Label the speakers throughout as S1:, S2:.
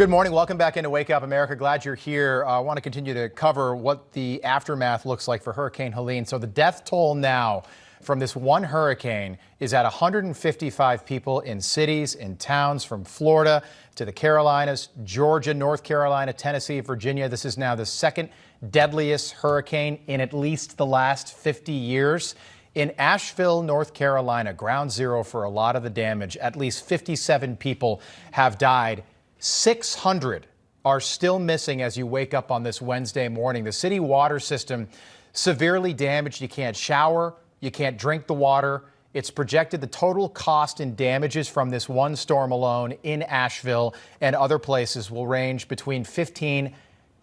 S1: Good morning. Welcome back into Wake Up America. Glad you're here. I want to continue to cover what the aftermath looks like for Hurricane Helene. So the death toll now from this one hurricane is at 155 people in cities, in towns from Florida to the Carolinas, Georgia, North Carolina, Tennessee, Virginia. This is now the second deadliest hurricane in at least the last 50 years. In Asheville, North Carolina, ground zero for a lot of the damage. At least 57 people have died. 600 are still missing as you wake up on this Wednesday morning. The city water system severely damaged. You can't shower, you can't drink the water. It's projected the total cost in damages from this one storm alone in Asheville and other places will range between $15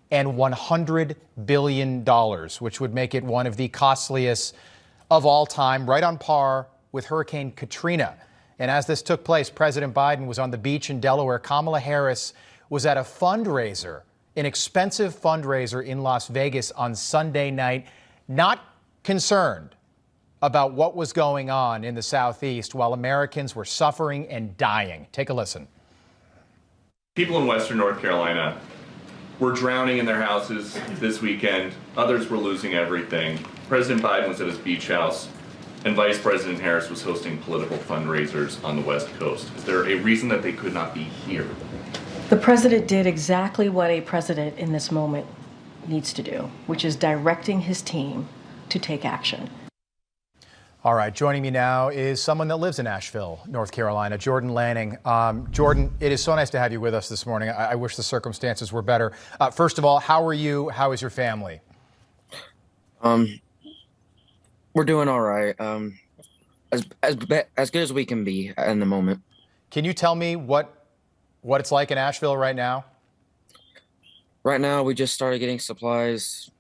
S1: and $100 billion, which would make it one of the costliest of all time, right on par with Hurricane Katrina. And as this took place, President Biden was on the beach in Delaware. Kamala Harris was at a fundraiser, an expensive fundraiser in Las Vegas on Sunday night, not concerned about what was going on in the Southeast while Americans were suffering and dying. Take a listen.
S2: People in Western North Carolina were drowning in their houses this weekend. Others were losing everything. President Biden was at his beach house, and Vice President Harris was hosting political fundraisers on the West Coast. Is there a reason that they could not be here?
S3: The president did exactly what a president in this moment needs to do, which is directing his team to take action.
S1: All right, joining me now is someone that lives in Asheville, North Carolina, Jordan Lanning. Jordan, it is so nice to have you with us this morning. I wish the circumstances were better. First of all, how are you? How is your family?
S4: We're doing all right. As good as we can be in the moment.
S1: Can you tell me what it's like in Asheville right now?
S4: Right now, we just started getting supplies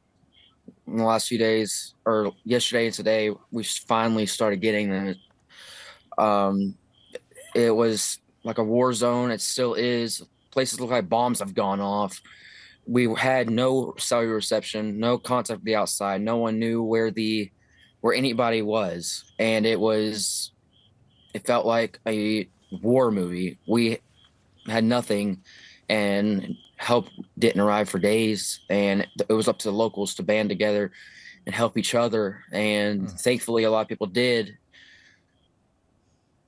S4: in the last few days, or yesterday and today. We finally started getting them. It was like a war zone. It still is. Places look like bombs have gone off. We had no cellular reception, no contact with the outside. No one knew where anybody was, and it felt like a war movie. We had nothing, and help didn't arrive for days, and it was up to the locals to band together and help each other, and thankfully a lot of people did.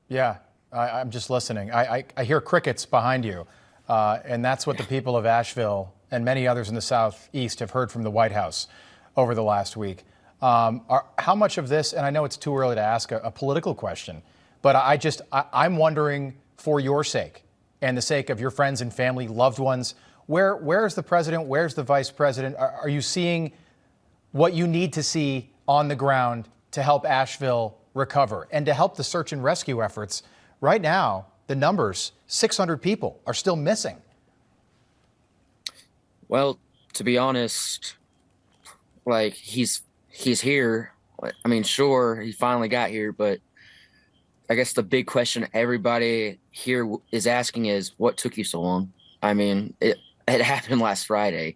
S1: Yeah, I'm just listening. I hear crickets behind you, and that's what the people of Asheville and many others in the Southeast have heard from the White House over the last week. How much of this, and I know it's too early to ask a political question, but I'm wondering, for your sake and the sake of your friends and family, loved ones, where's the president? Where's the vice president? Are you seeing what you need to see on the ground to help Asheville recover and to help the search and rescue efforts? Right now, the numbers, 600 people are still missing.
S4: Well, to be honest, like he's here. I mean, sure, he finally got here, but I guess the big question everybody here is asking is, what took you so long? I mean, it happened last Friday.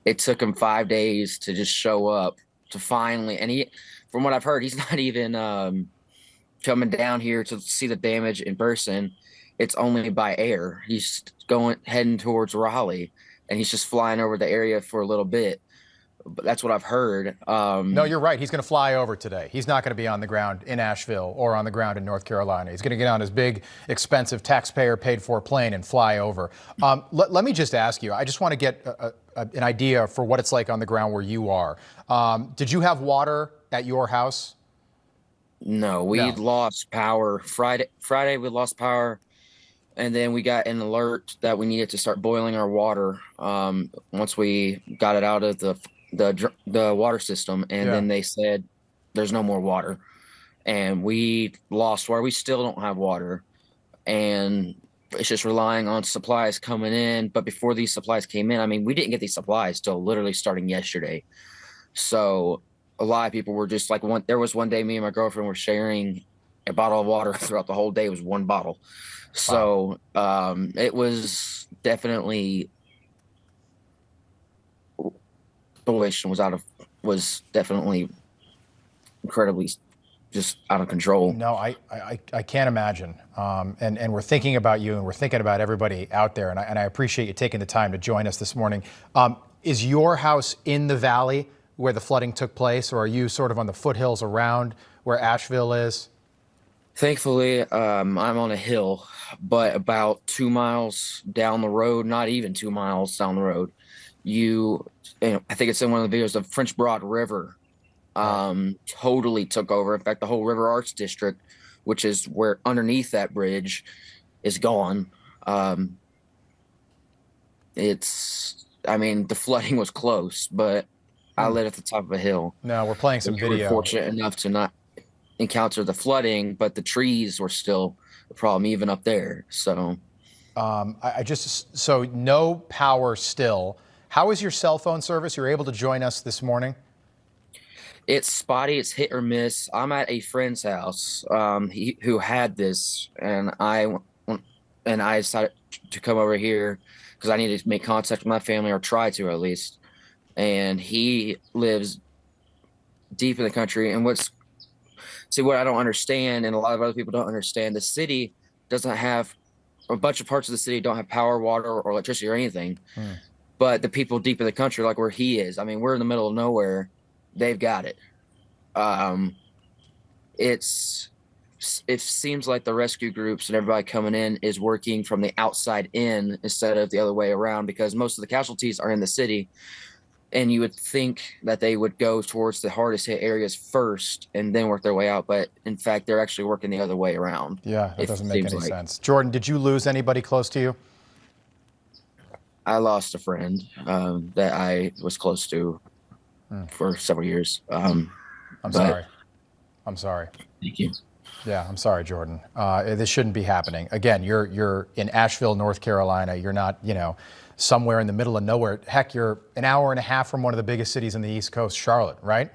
S4: It took him 5 days to just show up to finally, and from what I've heard, he's not even coming down here to see the damage in person. It's only by air. He's heading towards Raleigh, and he's just flying over the area for a little bit. But that's what I've heard.
S1: No, you're right. He's going to fly over today. He's not going to be on the ground in Asheville or on the ground in North Carolina. He's going to get on his big, expensive, taxpayer-paid-for plane and fly over. Let me just ask you. I just want to get an idea for what it's like on the ground where you are. Did you have water at your house?
S4: No, we lost power. Friday, we lost power, and then we got an alert that we needed to start boiling our water once we got it out of the water system, and then they said there's no more water, and we lost water. We still don't have water, and it's just relying on supplies coming in. But before these supplies came in, I mean, we didn't get these supplies till literally starting yesterday. So a lot of people were just like, there was one day me and my girlfriend were sharing a bottle of water throughout the whole day. It was one bottle. So it was definitely situation was definitely incredibly just out of control.
S1: No, I can't imagine. And we're thinking about you, and we're thinking about everybody out there. And I appreciate you taking the time to join us this morning. Is your house in the valley where the flooding took place, or are you sort of on the foothills around where Asheville is?
S4: Thankfully, I'm on a hill, but about 2 miles down the road, not even 2 miles down the road, I think it's in one of the videos, the French Broad River totally took over. In fact, the whole River Arts District, which is where underneath that bridge, is gone. I mean, the flooding was close, but I live at the top of a hill.
S1: No, we're playing some
S4: We were
S1: video.
S4: fortunate enough to not encounter the flooding, but the trees were still a problem even up there. So
S1: So no power still. How is your cell phone service? You're able to join us this morning?
S4: it's spotty, it's hit or miss. I'm at a friend's house who had this, and I decided to come over here because I need to make contact with my family, or try to at least. And he lives deep in the country. And what I don't understand, and a lot of other people don't understand, the city doesn't have, a bunch of parts of the city don't have power, water, or electricity or anything. But the people deep in the country, like where he is, I mean, we're in the middle of nowhere. They've got it. It seems like the rescue groups and everybody coming in is working from the outside in instead of the other way around, because most of the casualties are in the city. And you would think that they would go towards the hardest hit areas first and then work their way out. But in fact, they're actually working the other way around.
S1: Yeah, that doesn't make any sense. Jordan, did you lose anybody close to you?
S4: I lost a friend that I was close to for several years.
S1: I'm sorry. I'm sorry.
S4: Thank you.
S1: Yeah, I'm sorry, Jordan. This shouldn't be happening. Again, you're in Asheville, North Carolina. You're not, somewhere in the middle of nowhere. Heck, you're an hour and a half from one of the biggest cities in the East Coast, Charlotte, right?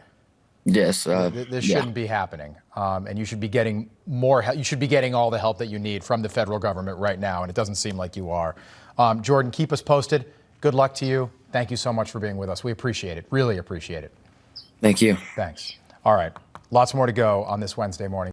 S4: Yes.
S1: This shouldn't be happening. And you should be getting more help. You should be getting all the help that you need from the federal government right now. And it doesn't seem like you are. Jordan, keep us posted. Good luck to you. Thank you so much for being with us. We appreciate it. Really appreciate it.
S4: Thank you.
S1: Thanks. All right. Lots more to go on this Wednesday morning.